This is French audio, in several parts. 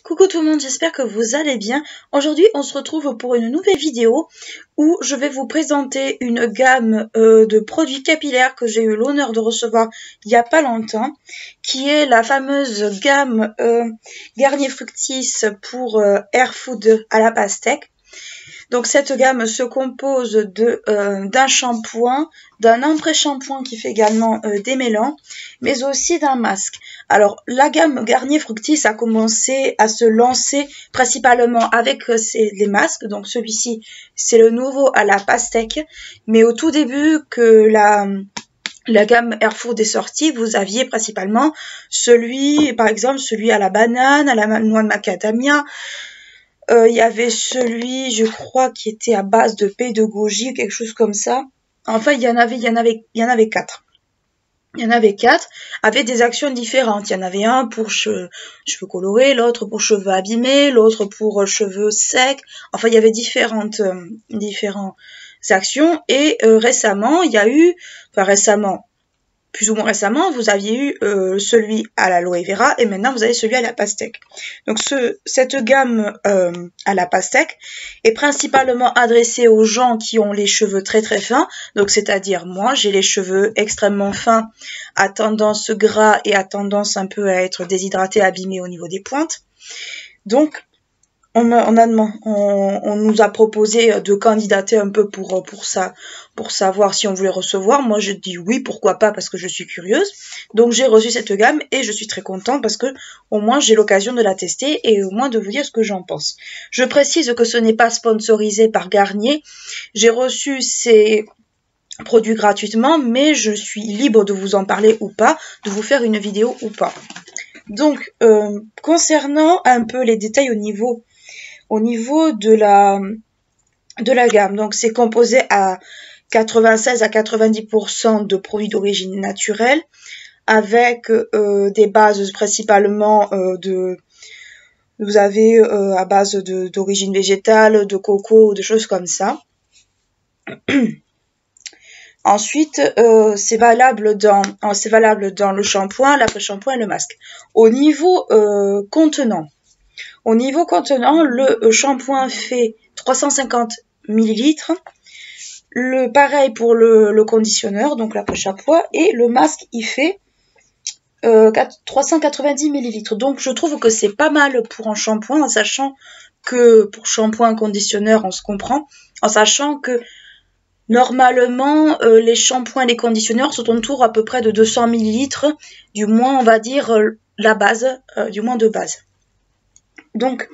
Coucou tout le monde, j'espère que vous allez bien. Aujourd'hui, on se retrouve pour une nouvelle vidéo où je vais vous présenter une gamme de produits capillaires que j'ai eu l'honneur de recevoir il n'y a pas longtemps, qui est la fameuse gamme Garnier Fructis pour Hair Food à la pastèque. Donc cette gamme se compose d'un shampoing, d'un après-shampoing qui fait également démêlant, mais aussi d'un masque. Alors la gamme Garnier Fructis a commencé à se lancer principalement avec les masques. Donc celui-ci c'est le nouveau à la pastèque, mais au tout début que la gamme Hair Food est sortie, vous aviez principalement par exemple celui à la banane, à la noix de macadamia. Il y avait celui, je crois, qui était à base de pédagogie ou quelque chose comme ça. Enfin, il y en avait quatre. Il y en avait quatre avec des actions différentes. Il y en avait un pour cheveux colorés, l'autre pour cheveux abîmés, l'autre pour cheveux secs. Enfin, il y avait différentes actions. Et récemment, plus ou moins récemment, vous aviez eu celui à l'aloe vera et maintenant vous avez celui à la pastèque. Donc cette gamme à la pastèque est principalement adressée aux gens qui ont les cheveux très très fins. Donc c'est-à-dire moi, j'ai les cheveux extrêmement fins, à tendance gras et à tendance un peu à être déshydratés, abîmés au niveau des pointes. Donc on nous a proposé de candidater un peu pour savoir si on voulait recevoir. Moi, je dis oui, pourquoi pas, parce que je suis curieuse. Donc, j'ai reçu cette gamme et je suis très contente parce que au moins, j'ai l'occasion de la tester et au moins de vous dire ce que j'en pense. Je précise que ce n'est pas sponsorisé par Garnier. J'ai reçu ces produits gratuitement, mais je suis libre de vous en parler ou pas, de vous faire une vidéo ou pas. Donc, concernant un peu les détails au niveau de la gamme. Donc c'est composé à 96 à 90% de produits d'origine naturelle avec des bases principalement vous avez à base d'origine végétale, de coco, de choses comme ça. Ensuite, c'est valable dans le shampoing, l'après-shampoing et le masque. Au niveau contenant, le shampoing fait 350 ml. Pareil pour le conditionneur, donc l'après-shampoing, et le masque il fait 390 ml. Donc je trouve que c'est pas mal pour un shampoing, en sachant que pour shampoing, conditionneur, on se comprend, en sachant que normalement les shampoings et les conditionneurs sont autour à peu près de 200 ml, du moins on va dire la base, du moins de base. Donc,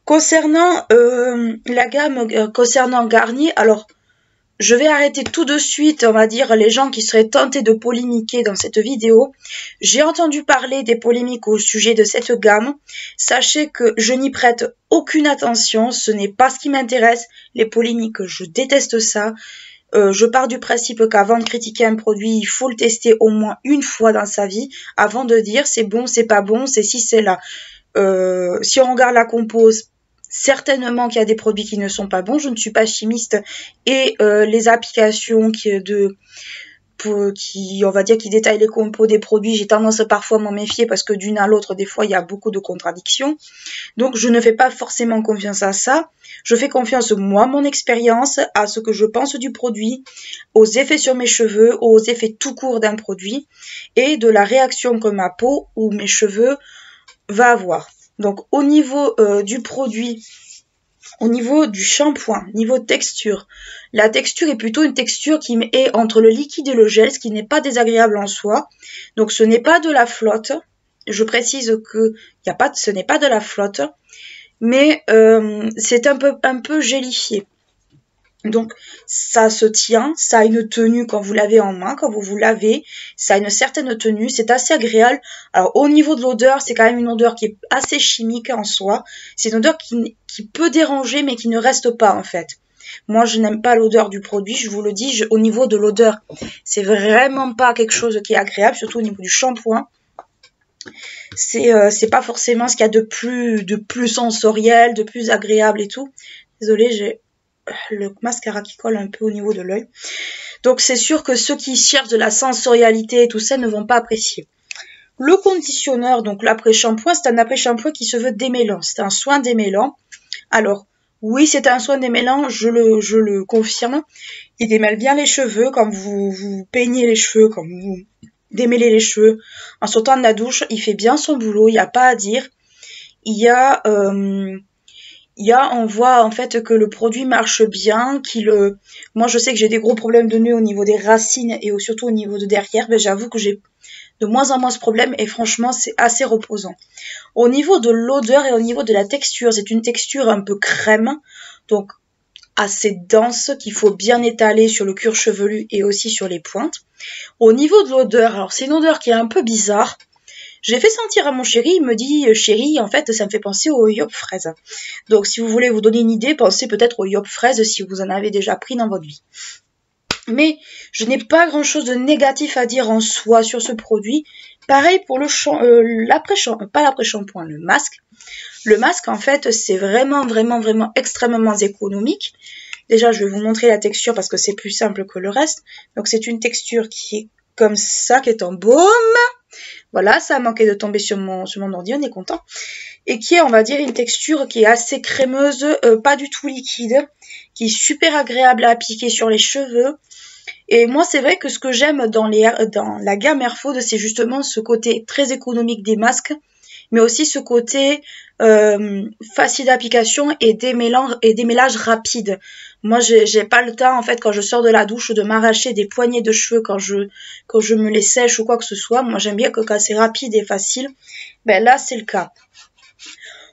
concernant la gamme, concernant Garnier, alors je vais arrêter tout de suite, on va dire, les gens qui seraient tentés de polémiquer dans cette vidéo. J'ai entendu parler des polémiques au sujet de cette gamme. Sachez que je n'y prête aucune attention, ce n'est pas ce qui m'intéresse. Les polémiques, je déteste ça. Je pars du principe qu'avant de critiquer un produit, il faut le tester au moins une fois dans sa vie avant de dire c'est bon, c'est pas bon, c'est ci, c'est là. Si on regarde la compose, certainement qu'il y a des produits qui ne sont pas bons. Je ne suis pas chimiste et les applications qui détaillent les compos des produits, j'ai tendance parfois à m'en méfier parce que d'une à l'autre, des fois, il y a beaucoup de contradictions. Donc, je ne fais pas forcément confiance à ça. Je fais confiance, moi, à mon expérience, à ce que je pense du produit, aux effets sur mes cheveux, aux effets tout court d'un produit et de la réaction que ma peau ou mes cheveux va avoir. Donc au niveau du produit, au niveau du shampoing, niveau texture, la texture est plutôt une texture qui est entre le liquide et le gel, ce qui n'est pas désagréable en soi. Donc ce n'est pas de la flotte. Je précise que ce n'est pas de la flotte, mais c'est un peu gélifié. Donc ça se tient, ça a une tenue quand vous l'avez en main, quand vous vous lavez, ça a une certaine tenue, c'est assez agréable. Alors au niveau de l'odeur, c'est quand même une odeur qui est assez chimique en soi. C'est une odeur qui peut déranger mais qui ne reste pas en fait. Moi je n'aime pas l'odeur du produit, je vous le dis, au niveau de l'odeur, c'est vraiment pas quelque chose qui est agréable, surtout au niveau du shampoing. C'est pas forcément ce qu'il y a de plus sensoriel, de plus agréable et tout. Désolée, j'ai le mascara qui colle un peu au niveau de l'œil. Donc c'est sûr que ceux qui cherchent de la sensorialité et tout ça ne vont pas apprécier. Le conditionneur, donc l'après-shampoing, c'est un après-shampoing qui se veut démêlant. C'est un soin démêlant. Alors, oui, c'est un soin démêlant, je le confirme. Il démêle bien les cheveux quand vous peignez les cheveux, quand vous démêlez les cheveux. En sortant de la douche, il fait bien son boulot, il n'y a pas à dire. On voit en fait que le produit marche bien, moi je sais que j'ai des gros problèmes de nœuds au niveau des racines et surtout au niveau de derrière, mais j'avoue que j'ai de moins en moins ce problème et franchement c'est assez reposant. Au niveau de l'odeur et au niveau de la texture, c'est une texture un peu crème, donc assez dense qu'il faut bien étaler sur le cuir chevelu et aussi sur les pointes. Au niveau de l'odeur, alors c'est une odeur qui est un peu bizarre. J'ai fait sentir à mon chéri, il me dit chéri, en fait ça me fait penser au yop fraise. Donc si vous voulez vous donner une idée, pensez peut-être au yop fraise si vous en avez déjà pris dans votre vie. Mais je n'ai pas grand chose de négatif à dire en soi sur ce produit. Pareil pour l'après-shampoing, le masque. Le masque en fait c'est vraiment extrêmement économique. Déjà je vais vous montrer la texture parce que c'est plus simple que le reste. Donc c'est une texture qui est comme ça, qui est en baume. Voilà, ça a manqué de tomber sur mon ordi, on est content. Et qui est, on va dire, une texture qui est assez crémeuse, pas du tout liquide, qui est super agréable à appliquer sur les cheveux. Et moi, c'est vrai que ce que j'aime dans la gamme Airfood, c'est justement ce côté très économique des masques, mais aussi ce côté facile d'application et démêlage rapide. Moi, j'ai pas le temps, en fait, quand je sors de la douche, de m'arracher des poignées de cheveux quand je me les sèche ou quoi que ce soit. Moi, j'aime bien que quand c'est rapide et facile, ben là, c'est le cas.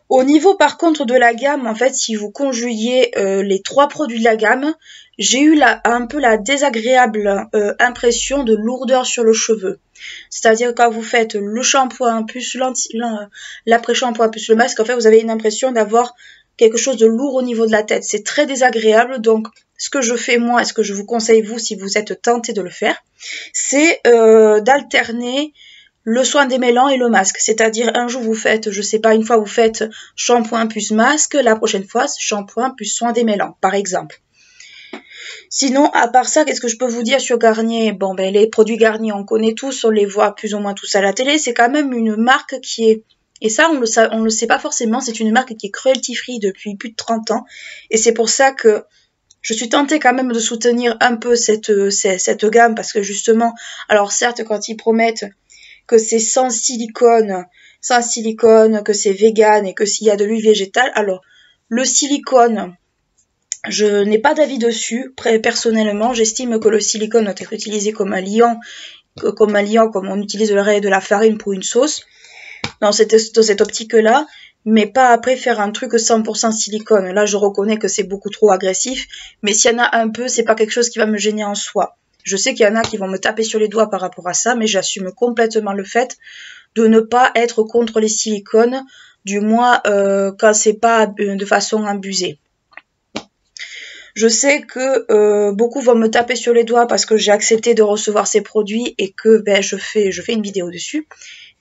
Au niveau, par contre, de la gamme, en fait, si vous conjuguez les 3 produits de la gamme, j'ai eu un peu la désagréable impression de lourdeur sur le cheveu. C'est-à-dire quand vous faites le shampoing plus l'après-shampoing plus le masque, en fait, vous avez une impression d'avoir quelque chose de lourd au niveau de la tête. C'est très désagréable, donc ce que je fais moi et ce que je vous conseille vous si vous êtes tenté de le faire, c'est d'alterner le soin démêlant et le masque. C'est-à-dire un jour vous faites, je sais pas, une fois vous faites shampoing plus masque, la prochaine fois shampoing plus soin démêlant, par exemple. Sinon, à part ça, qu'est-ce que je peux vous dire sur Garnier? Bon, ben les produits Garnier, on connaît tous, on les voit plus ou moins tous à la télé. C'est quand même une marque qui est, et ça on le sait pas forcément, c'est une marque qui est cruelty free depuis plus de 30 ans. Et c'est pour ça que je suis tentée quand même de soutenir un peu cette gamme parce que justement, alors certes, quand ils promettent que c'est sans silicone, que c'est vegan et que s'il y a de l'huile végétale, alors le silicone, je n'ai pas d'avis dessus. Personnellement, j'estime que le silicone doit être utilisé comme un liant, comme on utilise le lait de la farine pour une sauce, dans cette optique-là, mais pas après faire un truc 100% silicone. Là, je reconnais que c'est beaucoup trop agressif, mais s'il y en a un peu, c'est pas quelque chose qui va me gêner en soi. Je sais qu'il y en a qui vont me taper sur les doigts par rapport à ça, mais j'assume complètement le fait de ne pas être contre les silicones, du moins quand c'est pas de façon abusée. Je sais que beaucoup vont me taper sur les doigts parce que j'ai accepté de recevoir ces produits et que je fais une vidéo dessus.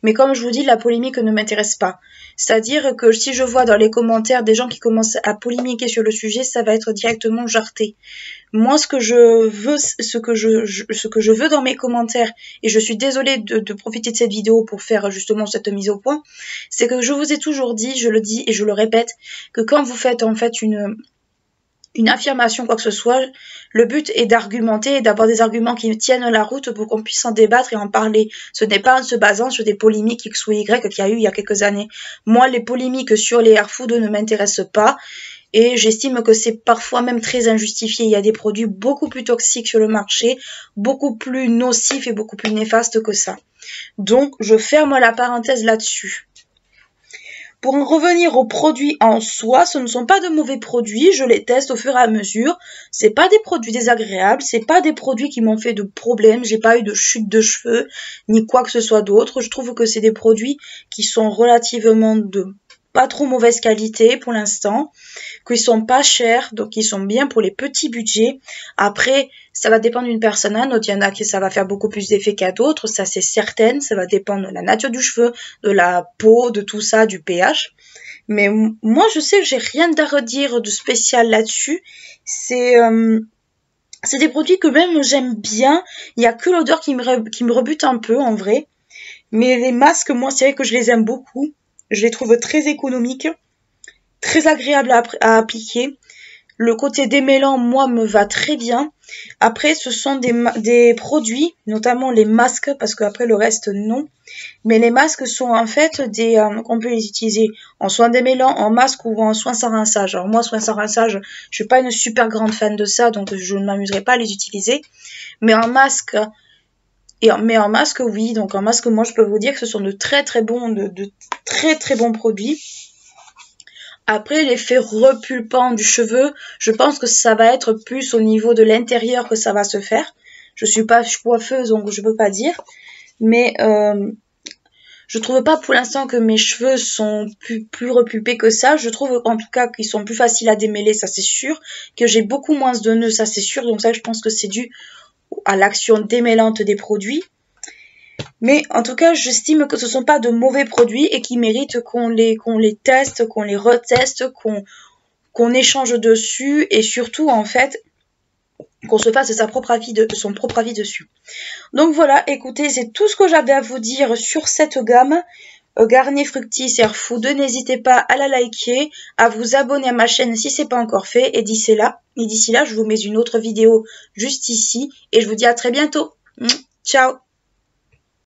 Mais comme je vous dis, la polémique ne m'intéresse pas. C'est-à-dire que si je vois dans les commentaires des gens qui commencent à polémiquer sur le sujet, ça va être directement jarté. Moi, ce que je veux dans mes commentaires, et je suis désolée de profiter de cette vidéo pour faire justement cette mise au point, c'est que je vous ai toujours dit, je le dis et je le répète, que quand vous faites en fait une affirmation, quoi que ce soit, le but est d'argumenter et d'avoir des arguments qui tiennent la route pour qu'on puisse en débattre et en parler. Ce n'est pas en se basant sur des polémiques X ou Y qu'il y a eu il y a quelques années. Moi, les polémiques sur les Airfood ne m'intéressent pas et j'estime que c'est parfois même très injustifié. Il y a des produits beaucoup plus toxiques sur le marché, beaucoup plus nocifs et beaucoup plus néfastes que ça. Donc, je ferme la parenthèse là-dessus. Pour en revenir aux produits en soi, ce ne sont pas de mauvais produits, je les teste au fur et à mesure. C'est pas des produits désagréables, c'est pas des produits qui m'ont fait de problèmes, j'ai pas eu de chute de cheveux, ni quoi que ce soit d'autre. Je trouve que c'est des produits qui sont relativement de pas trop mauvaise qualité pour l'instant, qu'ils sont pas chers, donc ils sont bien pour les petits budgets. Après, ça va dépendre d'une personne à une autre. Il y en a qui ça va faire beaucoup plus d'effet qu'à d'autres, ça c'est certain. Ça va dépendre de la nature du cheveu, de la peau, de tout ça, du pH. Mais moi, je sais que j'ai rien à redire de spécial là-dessus. C'est des produits que même j'aime bien. Il y a que l'odeur qui me rebute un peu en vrai. Mais les masques, moi, c'est vrai que je les aime beaucoup. Je les trouve très économiques, très agréables à appliquer. Le côté démêlant, moi, me va très bien. Après, ce sont des produits, notamment les masques, parce qu'après le reste, non. Mais les masques sont en fait qu'on peut les utiliser en soins démêlants, en masque ou en soins sans rinçage. Alors moi, soins sans rinçage, je suis pas une super grande fan de ça, donc je ne m'amuserai pas à les utiliser. Mais en masque, en masque, oui. Donc en masque, moi, je peux vous dire que ce sont de très très bons produits. Après, l'effet repulpant du cheveu, je pense que ça va être plus au niveau de l'intérieur que ça va se faire. Je suis pas coiffeuse, donc je peux pas dire. Mais je trouve pas pour l'instant que mes cheveux sont plus repulpés que ça. Je trouve en tout cas qu'ils sont plus faciles à démêler, ça c'est sûr. Que j'ai beaucoup moins de nœuds, ça c'est sûr. Donc ça, je pense que c'est dû à l'action démêlante des produits. Mais en tout cas, j'estime que ce ne sont pas de mauvais produits et qui méritent qu'on les teste, qu'on les reteste, qu'on échange dessus et surtout, en fait, qu'on se fasse son propre avis dessus. Donc voilà, écoutez, c'est tout ce que j'avais à vous dire sur cette gamme. Garnier Fructis Hair Food. N'hésitez pas à la liker, à vous abonner à ma chaîne si ce n'est pas encore fait. Et d'ici là, je vous mets une autre vidéo juste ici. Et je vous dis à très bientôt. Ciao!